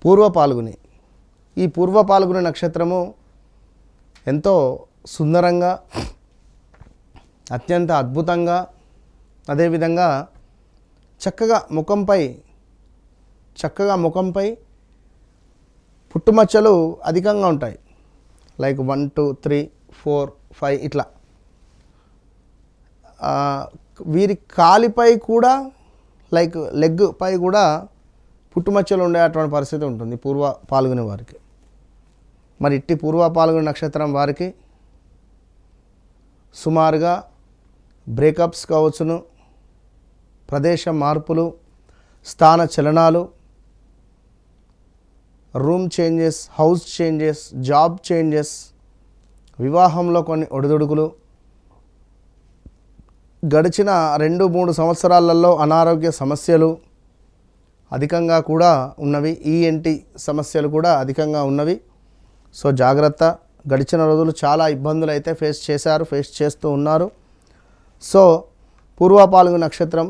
పూర్వ పాల్గుని. ఈ పూర్వ పాల్గుని నక్షత్రము ఎంతో సుందరంగా, అత్యంత అద్భుతంగా, అదేవిధంగా చక్కగా ముఖంపై పుట్టుమచ్చలు అధికంగా ఉంటాయి. లైక్ 1 2 3 4 5 ఇట్లా. వీరి కాలిపై కూడా లైక్ లెగ్ పై కూడా పుట్టుమచ్చలు ఉండేటువంటి పరిస్థితి ఉంటుంది పూర్వ పాల్గొనే వారికి. మరి ఇట్టి పూర్వ పాల్గొనే నక్షత్రం వారికి సుమారుగా బ్రేకప్స్ కావచ్చును, ప్రదేశ మార్పులు, స్థాన చలనాలు, room changes, house changes, job changes, వివాహంలో కొన్ని ఒడిదుడుకులు, గడిచిన 2-3 సంవత్సరాలలో అనారోగ్య సమస్యలు అధికంగా కూడా ఉన్నవి. ఈఎన్టీ సమస్యలు కూడా అధికంగా ఉన్నవి. సో జాగ్రత్త. గడిచిన రోజులు చాలా ఇబ్బందులు అయితే ఫేస్ చేస్తూ ఉన్నారు. సో పూర్వ పాల్గొన నక్షత్రం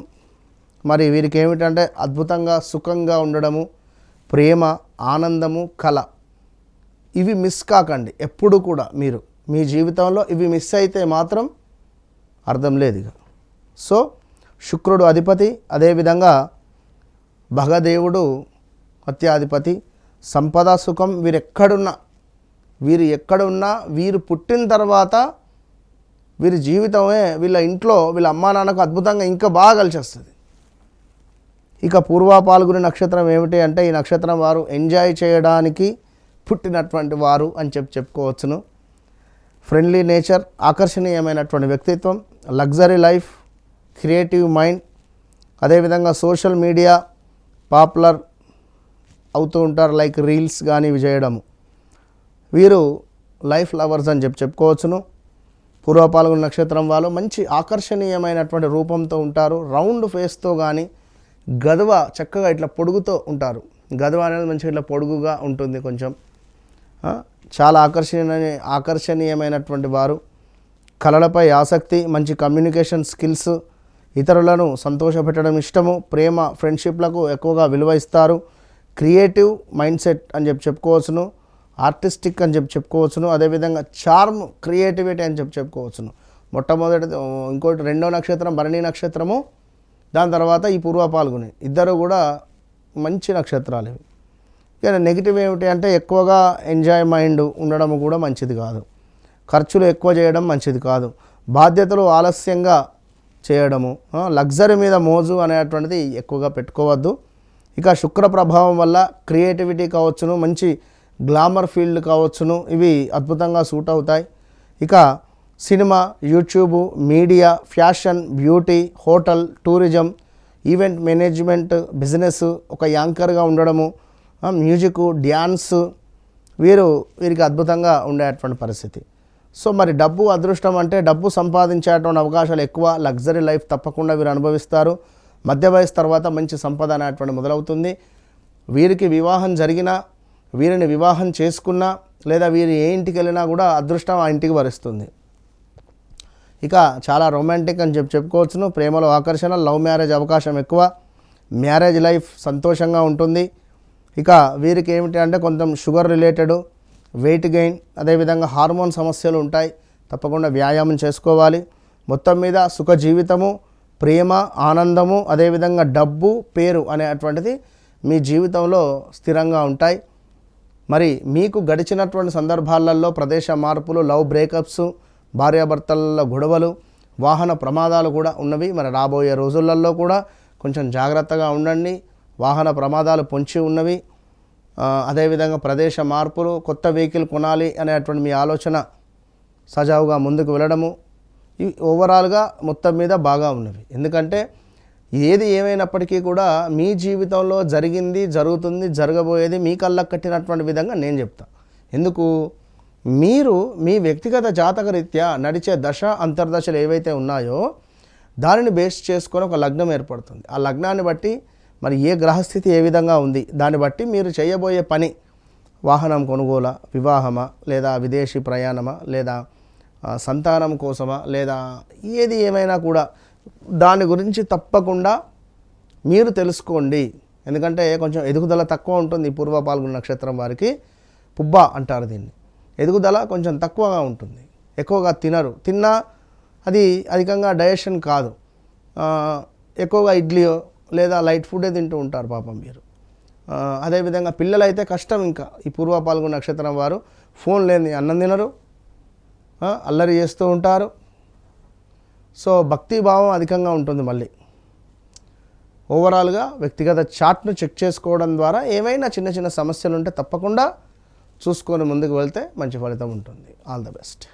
మరి వీరికి ఏమిటంటే అద్భుతంగా సుఖంగా ఉండడము, ప్రేమ, ఆనందము, కళ, ఇవి మిస్ కాకండి ఎప్పుడు కూడా. మీరు మీ జీవితంలో ఇవి మిస్ అయితే మాత్రం అర్థం లేదు ఇక. సో శుక్రుడు అధిపతి, అదేవిధంగా భగదేవుడు అత్యాధిపతి. సంపద, సుఖం వీరు ఎక్కడున్నా వీరు పుట్టిన తర్వాత వీరి జీవితమే వీళ్ళ ఇంట్లో వీళ్ళ అమ్మా నాన్నకు అద్భుతంగా ఇంకా బాగా కలిసి వస్తుంది. ఇక పూర్వ పాల్గొనే నక్షత్రం ఏమిటి అంటే ఈ నక్షత్రం వారు ఎంజాయ్ చేయడానికి పుట్టినటువంటి వారు అని చెప్పుకోవచ్చును. ఫ్రెండ్లీ నేచర్, ఆకర్షణీయమైనటువంటి వ్యక్తిత్వం, లగ్జరీ లైఫ్, క్రియేటివ్ మైండ్, అదేవిధంగా సోషల్ మీడియా పాపులర్ అవుతూ ఉంటారు. లైక్ రీల్స్ కానీ ఇవి చేయడము. వీరు లైఫ్ లవర్స్ అని చెప్పుకోవచ్చును. పూర్వ పాల్గొన నక్షత్రం వాళ్ళు మంచి ఆకర్షణీయమైనటువంటి రూపంతో ఉంటారు. రౌండ్ ఫేస్తో కానీ గదవ చక్కగా ఇట్లా పొడుగుతో ఉంటారు. గదవ అనేది మంచిగా ఇట్లా పొడుగుగా ఉంటుంది. కొంచెం చాలా ఆకర్షణీయమైనటువంటి వారు. కళలపై ఆసక్తి, మంచి కమ్యూనికేషన్ స్కిల్స్, ఇతరులను సంతోషపెట్టడం ఇష్టము, ప్రేమ, ఫ్రెండ్షిప్లకు ఎక్కువగా విలువ ఇస్తారు. క్రియేటివ్ మైండ్ సెట్ అని చెప్పుకోవచ్చును. ఆర్టిస్టిక్ అని చెప్పుకోవచ్చును. అదేవిధంగా చార్మ్, క్రియేటివిటీ అని చెప్పుకోవచ్చును. మొట్టమొదటి ఇంకోటి రెండో నక్షత్రం భరణి నక్షత్రము, దాని తర్వాత ఈ పూర్వ పాల్గొని, ఇద్దరు కూడా మంచి నక్షత్రాలు ఇవి. ఇక నెగిటివ్ ఏమిటి అంటే ఎక్కువగా ఎంజాయ్ మైండ్ ఉండడం కూడా మంచిది కాదు. ఖర్చులు ఎక్కువ చేయడం మంచిది కాదు. బాధ్యతలు ఆలస్యంగా చేయడము, లగ్జరీ మీద మోజు అనేటువంటిది ఎక్కువగా పెట్టుకోవద్దు. ఇక శుక్ర ప్రభావం వల్ల క్రియేటివిటీ కావచ్చును, మంచి గ్లామర్ ఫీల్డ్ కావచ్చును, ఇవి అద్భుతంగా సూట్ అవుతాయి. ఇక cinema, YouTube, media, fashion, beauty, hotel, tourism, event management, business, ఒక యాంకర్గా ఉండడము, మ్యూజిక్, డ్యాన్స్, వీరికి అద్భుతంగా ఉండేటువంటి పరిస్థితి. సో మరి డబ్బు అదృష్టం అంటే డబ్బు సంపాదించేటువంటి అవకాశాలు ఎక్కువ. లగ్జరీ లైఫ్ తప్పకుండా వీరు అనుభవిస్తారు. మధ్య వయసు తర్వాత మంచి సంపద అనేటువంటి మొదలవుతుంది. వీరికి వివాహం జరిగినా, వీరిని వివాహం చేసుకున్నా, లేదా వీరు ఏ ఇంటికి వెళ్ళినా కూడా అదృష్టం ఆ ఇంటికి వరిస్తుంది. ఇక చాలా రొమాంటిక్ అని చెప్పుకోవచ్చును. ప్రేమలో ఆకర్షణ, లవ్ మ్యారేజ్ అవకాశం ఎక్కువ. మ్యారేజ్ లైఫ్ సంతోషంగా ఉంటుంది. ఇక వీరికి ఏమిటి అంటే కొంచెం షుగర్ రిలేటెడ్, వెయిట్ గెయిన్, అదేవిధంగా హార్మోన్ సమస్యలు ఉంటాయి. తప్పకుండా వ్యాయామం చేసుకోవాలి. మొత్తం మీద సుఖ జీవితము, ప్రేమ, ఆనందము, అదేవిధంగా డబ్బు, పేరు అనేటువంటిది మీ జీవితంలో స్థిరంగా ఉంటాయి. మరి మీకు గడిచినటువంటి సందర్భాలలో ప్రదేశ మార్పులు, లవ్ బ్రేకప్స్, భార్యాభర్తలలో గొడవలు, వాహన ప్రమాదాలు కూడా ఉన్నవి. మరి రాబోయే రోజులలో కూడా కొంచెం జాగ్రత్తగా ఉండండి. వాహన ప్రమాదాలు పొంచి ఉన్నవి. అదేవిధంగా ప్రదేశ మార్పులు, కొత్త వెహికల్ కొనాలి అనేటువంటి మీ ఆలోచన సజావుగా ముందుకు వెళ్ళడము, ఇవి ఓవరాల్గా మొత్తం మీద బాగా ఉన్నవి. ఎందుకంటే ఏది ఏమైనప్పటికీ కూడా మీ జీవితంలో జరిగింది, జరుగుతుంది, జరగబోయేది మీ కళ్ళకు కట్టినటువంటి విధంగా నేను చెప్తా. ఎందుకు? మీరు మీ వ్యక్తిగత జాతక రీత్యా నడిచే దశ అంతర్దశలు ఏవైతే ఉన్నాయో దానిని బేస్ చేసుకొని ఒక లగ్నం ఏర్పడుతుంది. ఆ లగ్నాన్ని బట్టి మరి ఏ గ్రహస్థితి ఏ విధంగా ఉంది దాన్ని బట్టి మీరు చేయబోయే పని, వాహనం కొనుగోలా, వివాహమా, లేదా విదేశీ ప్రయాణమా, లేదా సంతానం కోసమా, లేదా ఏది ఏమైనా కూడా దాని గురించి తప్పకుండా మీరు తెలుసుకోండి. ఎందుకంటే కొంచెం ఎదుగుదల తక్కువ ఉంటుంది ఈ పూర్వ పాల్గొన నక్షత్రం వారికి. పుబ్బ అంటారు దీన్ని. ఎదుగుదల కొంచెం తక్కువగా ఉంటుంది, ఎక్కువగా తిన్నా అది అధికంగా డైజెషన్ కాదు. ఎక్కువగా ఇడ్లీయో లేదా లైట్ ఫుడే తింటూ ఉంటారు పాపం మీరు. అదేవిధంగా పిల్లలు అయితే కష్టం. ఇంకా ఈ పూర్వ పాల్గొన నక్షత్రం వారు ఫోన్ లేని అన్నం తినరు, అల్లరి చేస్తూ ఉంటారు. సో భక్తి భావం అధికంగా ఉంటుంది. మళ్ళీ ఓవరాల్గా వ్యక్తిగత చార్ట్ను చెక్ చేసుకోవడం ద్వారా ఏమైనా చిన్న చిన్న సమస్యలు ఉంటే తప్పకుండా చూసుకొని ముందుకు వెళ్తే మంచి ఫలితం ఉంటుంది. All the best.